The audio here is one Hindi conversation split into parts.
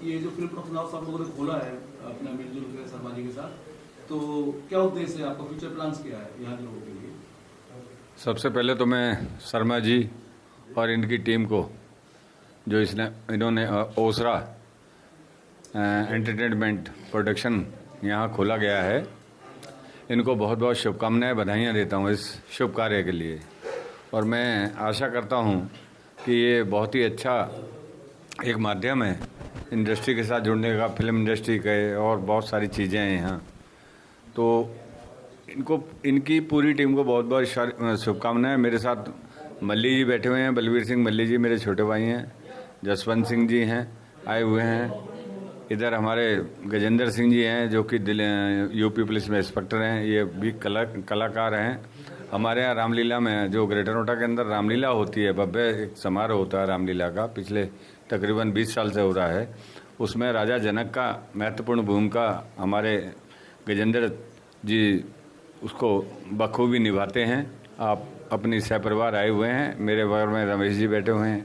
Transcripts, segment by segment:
ये जो फिल्म प्रोडक्शन हाउस आप लोगों ने खोला है अपना मिलजुल के शर्मा जी के साथ, तो क्या उद्देश्य है आपका, फ्यूचर प्लान्स क्या है यहाँ के लोगों के लिए? सबसे पहले तो मैं शर्मा जी और इनकी टीम को, जो इन्होंने ओसरा एंटरटेनमेंट प्रोडक्शन यहाँ खोला गया है, इनको बहुत बहुत शुभकामनाएं, बधाइयाँ देता हूँ इस शुभ कार्य के लिए। और मैं आशा करता हूँ कि ये बहुत ही अच्छा एक माध्यम है इंडस्ट्री के साथ जुड़ने का, फिल्म इंडस्ट्री के, और बहुत सारी चीज़ें हैं यहाँ। तो इनकी पूरी टीम को बहुत बहुत शुभकामनाएं। मेरे साथ मल्ली जी बैठे हुए हैं, बलवीर सिंह मल्ली जी मेरे छोटे भाई हैं, जसवंत सिंह जी हैं आए हुए हैं, इधर हमारे गजेंद्र सिंह जी हैं जो कि यूपी पुलिस में इंस्पेक्टर हैं, ये भी कलाकार हैं। हमारे यहाँ रामलीला में, जो ग्रेटर नोएडा के अंदर रामलीला होती है, भव्य एक समारोह होता है रामलीला का, पिछले तकरीबन 20 साल से हो रहा है। उसमें राजा जनक का महत्वपूर्ण भूमिका हमारे गजेंद्र जी उसको बखूबी निभाते हैं। आप अपनी सहपरिवार आए हुए हैं, मेरे बगल में रमेश जी बैठे हुए हैं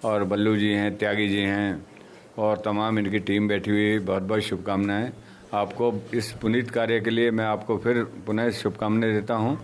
और बल्लू जी हैं, त्यागी जी हैं और तमाम इनकी टीम बैठी हुई। बहुत बहुत शुभकामनाएं आपको इस पुनीत कार्य के लिए। मैं आपको फिर पुनः शुभकामनाएं देता हूं।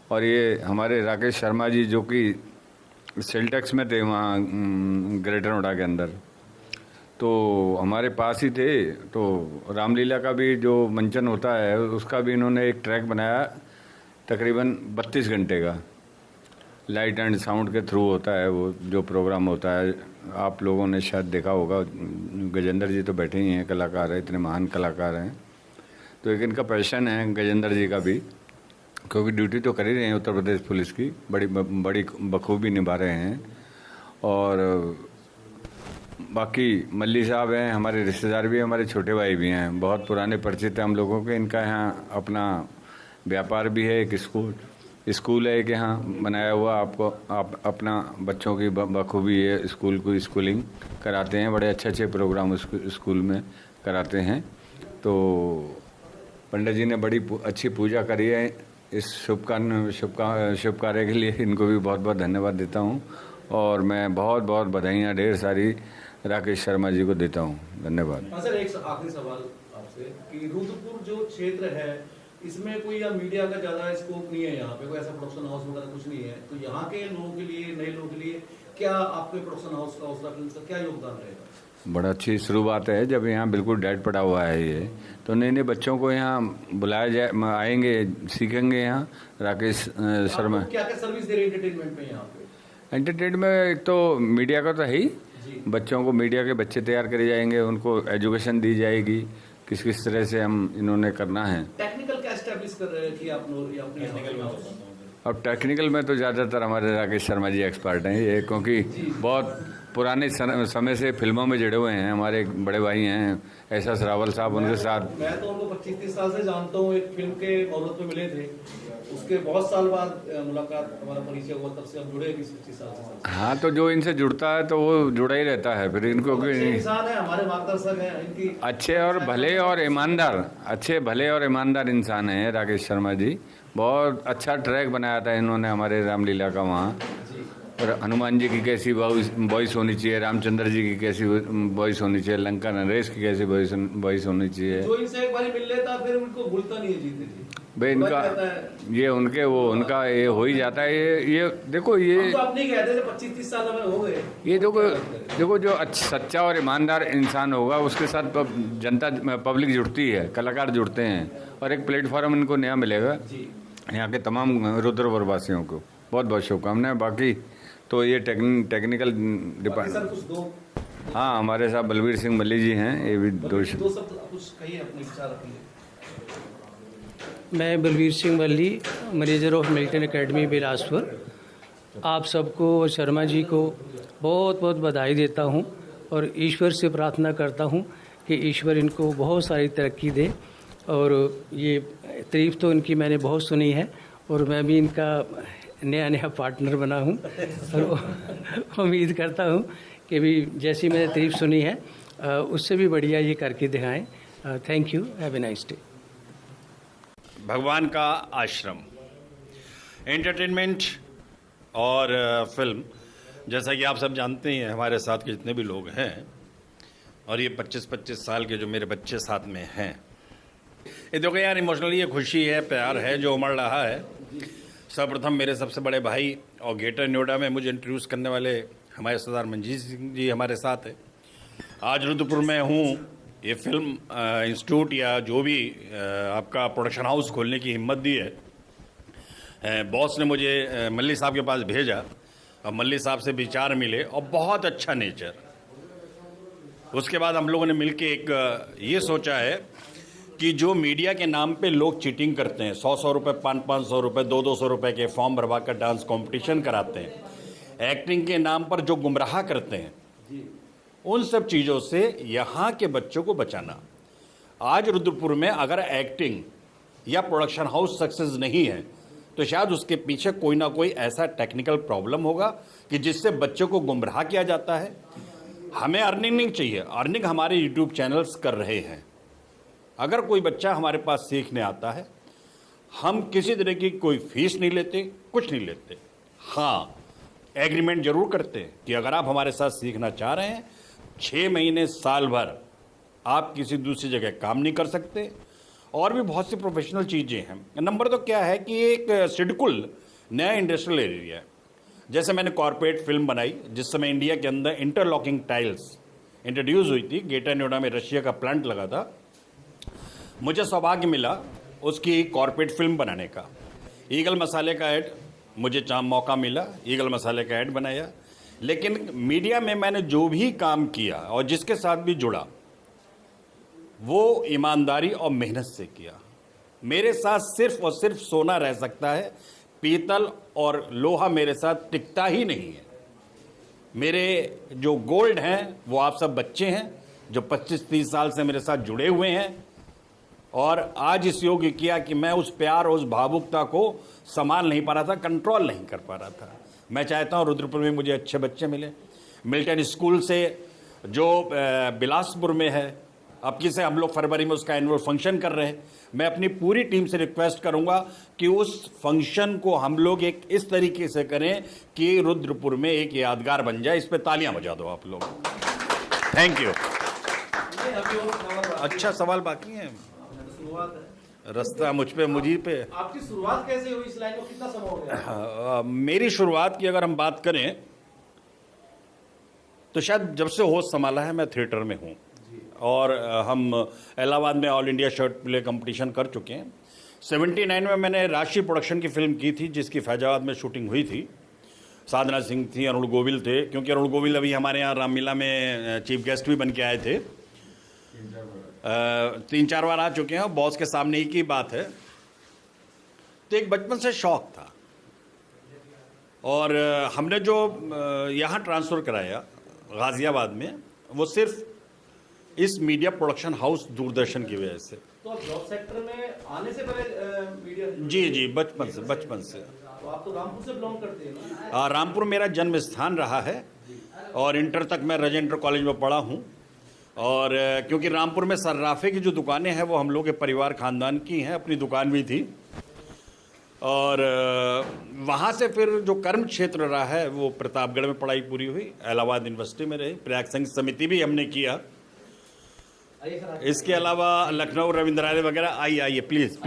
और ये हमारे राकेश शर्मा जी जो कि सेल्टेक्स में थे वहाँ ग्रेटर नोएडा के अंदर, तो हमारे पास ही थे। तो रामलीला का भी जो मंचन होता है उसका भी इन्होंने एक ट्रैक बनाया, तकरीबन 32 घंटे का, लाइट एंड साउंड के थ्रू होता है वो जो प्रोग्राम होता है। आप लोगों ने शायद देखा होगा, गजेंद्र जी तो बैठे ही हैं, कलाकार हैं, इतने महान कलाकार हैं। तो एक इनका पैशन है गजेंद्र जी का भी, क्योंकि ड्यूटी तो कर ही रहे हैं उत्तर प्रदेश पुलिस की, बड़ी बखूबी निभा रहे हैं। और बाकी मल्ली साहब हैं, हमारे रिश्तेदार भी हैं, हमारे छोटे भाई भी हैं, बहुत पुराने परिचित हैं हम लोगों के। इनका यहाँ अपना व्यापार भी है, एक स्कूल है एक यहाँ बनाया हुआ। आप अपना बच्चों की बखूबी ये स्कूल को स्कूलिंग कराते हैं, बड़े अच्छे अच्छे प्रोग्राम स्कूल में कराते हैं। तो पंडित जी ने बड़ी अच्छी पूजा करी है इस शुभ कार्य के लिए। इनको भी बहुत बहुत धन्यवाद देता हूँ और मैं बहुत बहुत बधाइयाँ ढेर सारी राकेश शर्मा जी को देता हूँ। धन्यवाद। हाँ सर, एक आखिरी सवाल आपसे कि रुद्रपुर जो क्षेत्र है इसमें कोई या मीडिया का ज़्यादा स्कोप नहीं है, यहाँ पे कोई ऐसा प्रोडक्शन हाउस वगैरह कुछ नहीं है, तो यहाँ के लोगों के लिए, नए लोगों के लिए क्या आपके प्रोडक्शन हाउस का, ओसरा फिल्म का क्या योगदान रहेगा? बड़ा अच्छी शुरुआत है। जब यहाँ बिल्कुल डेड पड़ा हुआ है ये, तो नए नए बच्चों को यहाँ बुलाया जाए, आएंगे, सीखेंगे यहाँ राकेश शर्मा। क्या क्या सर्विस दे रहे हैं एंटरटेनमेंट में यहाँ पे? एंटरटेनमेंट में एक तो मीडिया का तो है ही, बच्चों को मीडिया के बच्चे तैयार करे जाएंगे, उनको एजुकेशन दी जाएगी किस किस तरह से हम इन्होंने करना है। टेक्निकल क्या एस्टैब्लिश कर रहे हैं कि आप अब टेक्निकल में तो ज़्यादातर हमारे राकेश शर्मा जी एक्सपर्ट हैं ये, क्योंकि बहुत पुराने समय से फिल्मों में जुड़े हुए हैं। हमारे बड़े भाई हैं एस रावल साहब, उनके साथ मैं तो उनको 25-30 साल से जानता हूँ। एक फिल्म के औरत में मिले थे, उसके बहुत साल बाद मुलाकात, हमारा परिचय हुआ, तब से हम जुड़े 20-25 साल से। हाँ, तो जो इनसे जुड़ता है तो वो जुड़ा ही रहता है फिर। इनको इंसान है, हमारे मार्गदर्शक हैं, इनकी अच्छे और भले और ईमानदार, अच्छे भले और ईमानदार इंसान हैं राकेश शर्मा जी। बहुत अच्छा ट्रैक बनाया था इन्होंने हमारे रामलीला का वहाँ, और हनुमान जी की कैसी वॉइस होनी चाहिए, रामचंद्र जी की कैसी वॉइस होनी चाहिए, लंका नरेश की कैसी वॉइस होनी चाहिए। जो इनसे एक बार मिल लेता फिर उनको भूलता नहीं है जीते जी। भाई इनका ये उनका ये हो ही जाता है। ये देखो, ये तो आप नहीं कहते थे 25-30 साल में हो गए। ये देखो जो सच्चा और ईमानदार इंसान होगा उसके साथ जनता पब्लिक जुड़ती है, कलाकार जुड़ते हैं, और एक प्लेटफॉर्म इनको नया मिलेगा यहाँ के तमाम रुद्रपुर वासियों को। बहुत बहुत शुभकामनाएं। बाकी तो ये टेक्निकल डिपार्टमेंट, हाँ, हमारे साथ बलवीर सिंह मल्ली जी हैं, ये भी दो शब्द कुछ कहिए, अपने विचार रखिए। मैं Balveer Singh Malli, manager of militant academy Bilaspur. आप सबको और शर्मा जी को बहुत बहुत बधाई देता हूं और ईश्वर से प्रार्थना करता हूं कि ईश्वर इनको बहुत सारी तरक्की दे। और ये तारीफ़ तो इनकी मैंने बहुत सुनी है और मैं भी इनका नया पार्टनर बना हूं और उम्मीद करता हूं कि भी जैसी मैंने तारीफ़ सुनी है उससे भी बढ़िया ये करके दिखाएं। Thank you, have a nice day. भगवान का आश्रम एंटरटेनमेंट और फिल्म, जैसा कि आप सब जानते हैं, हमारे साथ के जितने भी लोग हैं, और ये 25-25 साल के जो मेरे बच्चे साथ में हैं, ये देखो यार, इमोशनली ये खुशी है, प्यार है जो उमड़ रहा है। सर्वप्रथम मेरे सबसे बड़े भाई और ग्रेटर नोएडा में मुझे इंट्रोड्यूस करने वाले हमारे सरदार मंजीत सिंह जी हमारे साथ है। आज रुद्रपुर में हूँ, ये फिल्म इंस्टीट्यूट या जो भी आपका प्रोडक्शन हाउस खोलने की हिम्मत दी है। बॉस ने मुझे मल्ली साहब के पास भेजा और मल्ली साहब से विचार मिले और बहुत अच्छा नेचर। उसके बाद हम लोगों ने मिलके एक ये सोचा है कि जो मीडिया के नाम पे लोग चीटिंग करते हैं, 100-100 रुपये, 500-500 रुपये, 200-200 रुपये के फॉर्म भरवा कर डांस कंपटीशन कराते हैं, एक्टिंग के नाम पर जो गुमराह करते हैं, उन सब चीज़ों से यहाँ के बच्चों को बचाना। आज रुद्रपुर में अगर एक्टिंग या प्रोडक्शन हाउस सक्सेस नहीं है तो शायद उसके पीछे कोई ना कोई ऐसा टेक्निकल प्रॉब्लम होगा कि जिससे बच्चों को गुमराह किया जाता है। हमें अर्निंग नहीं चाहिए, अर्निंग हमारे यूट्यूब चैनल्स कर रहे हैं। अगर कोई बच्चा हमारे पास सीखने आता है, हम किसी तरह की कोई फीस नहीं लेते, कुछ नहीं लेते। हाँ, एग्रीमेंट जरूर करते हैं कि अगर आप हमारे साथ सीखना चाह रहे हैं, 6 महीने साल भर आप किसी दूसरी जगह काम नहीं कर सकते। और भी बहुत सी प्रोफेशनल चीज़ें हैं। नंबर तो क्या है कि एक सिडकुल नया इंडस्ट्रियल एरिया है। जैसे मैंने कॉर्पोरेट फिल्म बनाई जिस समय इंडिया के अंदर इंटरलॉकिंग टाइल्स इंट्रोड्यूस हुई थी, ग्रेटर नोएडा में रशिया का प्लांट लगा था। मुझे सौभाग्य मिला उसकी कॉर्पोरेट फिल्म बनाने का। ईगल मसाले का ऐड मुझे मौका मिला, ईगल मसाले का ऐड बनाया। लेकिन मीडिया में मैंने जो भी काम किया और जिसके साथ भी जुड़ा, वो ईमानदारी और मेहनत से किया। मेरे साथ सिर्फ और सिर्फ सोना रह सकता है, पीतल और लोहा मेरे साथ टिकता ही नहीं है। मेरे जो गोल्ड हैं वो आप सब बच्चे हैं जो 25-30 साल से मेरे साथ जुड़े हुए हैं और आज इस योग्य किया कि मैं उस प्यार, उस भावुकता को संभाल नहीं पा रहा था, कंट्रोल नहीं कर पा रहा था। मैं चाहता हूँ रुद्रपुर में मुझे अच्छे बच्चे मिले। मिल्टन स्कूल से जो बिलासपुर में है, अब की से हम लोग फरवरी में उसका एनुअल फंक्शन कर रहे हैं। मैं अपनी पूरी टीम से रिक्वेस्ट करूंगा कि उस फंक्शन को हम लोग एक इस तरीके से करें कि रुद्रपुर में एक यादगार बन जाए। इस पे तालियां बजा दो आप लोग। Thank you. अच्छा सवाल बाकी है, रास्ता मुझ पे, मुझी पे। आपकी शुरुआत कैसे हुई इस लाइन में, कितना समय हो गया? मेरी शुरुआत की अगर हम बात करें तो शायद जब से होश संभाला है मैं थिएटर में हूँ और हम इलाहाबाद में all India short play competition कर चुके हैं। 79 में मैंने राशि प्रोडक्शन की फिल्म की थी जिसकी फैजाबाद में शूटिंग हुई थी। साधना सिंह थी, अरुण गोविल थे, क्योंकि अरुण गोविल अभी हमारे यहाँ रामलीला में चीफ गेस्ट भी बन के आए थे। 3-4 बार आ चुके हैं। बॉस के सामने ही की बात है। तो एक बचपन से शौक था और हमने जो यहाँ ट्रांसफ़र कराया गाज़ियाबाद में, वो सिर्फ इस मीडिया प्रोडक्शन हाउस दूरदर्शन की वजह से। तो आप जॉब सेक्टर में आने से पहले मीडिया? जी, बचपन से। तो आप तो रामपुर से बिलोंग करते हैं ना? रामपुर मेरा जन्म स्थान रहा है और इंटर तक मैं राजेंद्र कॉलेज में पढ़ा हूँ। और क्योंकि रामपुर में सर्राफे की जो दुकानें हैं वो हम लोग के परिवार खानदान की हैं, अपनी दुकान भी थी। और वहाँ से फिर जो कर्म क्षेत्र रहा है वो प्रतापगढ़ में पढ़ाई पूरी हुई, इलाहाबाद यूनिवर्सिटी में रही, प्रयाग संघ समिति भी हमने किया। इसके अलावा लखनऊ रविंद्रालय वगैरह। आइए प्लीज़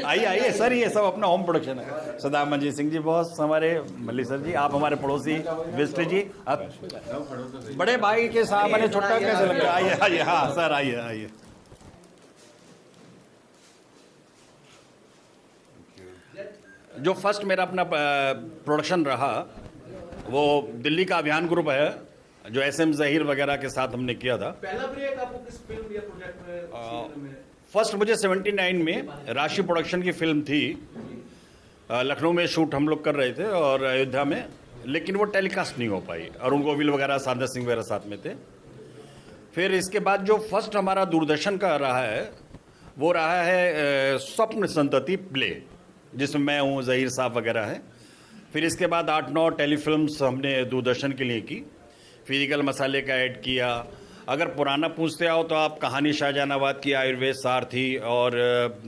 आइए सर, ये सब अपना होम प्रोडक्शन है। सरदार मंजीत सिंह जी बॉस, हमारे मल्ली सर जी, आप हमारे पड़ोसी विष्ट जी, आप बड़े भाई के सामने छोटा कैसे लग रहा है? आइए हाँ सर, आइए। जो फर्स्ट मेरा अपना प्रोडक्शन रहा वो दिल्ली का अभियान ग्रुप है जो SM ज़हीर वगैरह के साथ हमने किया था। पहला ब्रेक आपको किस फिल्म या प्रोजेक्ट में? फर्स्ट मुझे 79 में राशि प्रोडक्शन की फिल्म थी। लखनऊ में शूट हम लोग कर रहे थे और अयोध्या में, लेकिन वो टेलीकास्ट नहीं हो पाई। अरुण गोविल वगैरह, साधना सिंह वगैरह साथ में थे। फिर इसके बाद जो फर्स्ट हमारा दूरदर्शन का रहा है वो रहा है स्वप्न संतति प्ले, जिसमें मैं हूँ, ज़हीर साहब वगैरह हैं। फिर इसके बाद 8-9 टेलीफिल्म्स हमने दूरदर्शन के लिए की। फिर ईगल मसाले का ऐड किया। अगर पुराना पूछते आओ तो आप कहानी शाहजहानाबाद की, आयुर्वेद सारथी और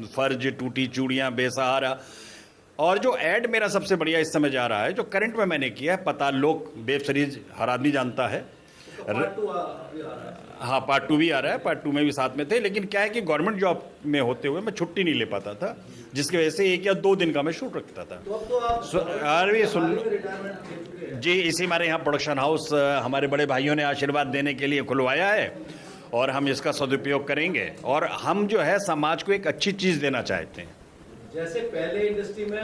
फर्ज, टूटी चूड़ियाँ, बेसहारा। और जो ऐड मेरा सबसे बढ़िया इस समय जा रहा है, जो करंट में मैंने किया है, पता लोक वेब सीरीज हर आदमी जानता है। पार्ट 2 अभी आ रहा है। हाँ, पार्ट 2 भी आ रहा है, पार्ट 2 में भी साथ में थे, लेकिन क्या है कि गवर्नमेंट जॉब में होते हुए मैं छुट्टी नहीं ले पाता था, जिसकी वजह से 1 या 2 दिन का मैं शूट रखता था। तो अब तो आप अरे सुन रिटायरमेंट ले चुके हैं। जी, इसी हमारे यहाँ प्रोडक्शन हाउस हमारे बड़े भाइयों ने आशीर्वाद देने के लिए खुलवाया है और हम इसका सदुपयोग करेंगे और हम जो है समाज को एक अच्छी चीज़ देना चाहते हैं। जैसे पहले इंडस्ट्री में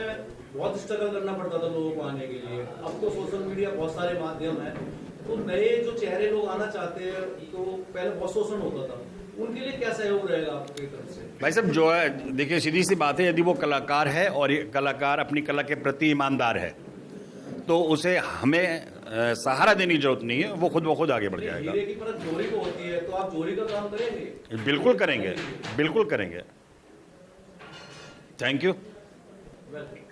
बहुत स्ट्रगल करना पड़ता था लोगों को आने के लिए, अब तो सोशल मीडिया बहुत सारे माध्यम है, तो नए जो चेहरे लोग आना चाहते हैं तो पहले बहुत शोषण होता था, उनके लिए क्या सहयोग रहेगा आपकी तरफ से? भाई साहब जो है, देखिए सीधी सी बात है, यदि वो कलाकार है और ये कलाकार अपनी कला के प्रति ईमानदार है तो उसे हमें सहारा देने की जरूरत नहीं है, वो खुद ब खुद आगे बढ़ जाएगा। हीरे की परत जोरी को होती है, तो आप जोरी का काम करेंगे? बिल्कुल करेंगे, बिल्कुल करेंगे। Thank you. वेलकम।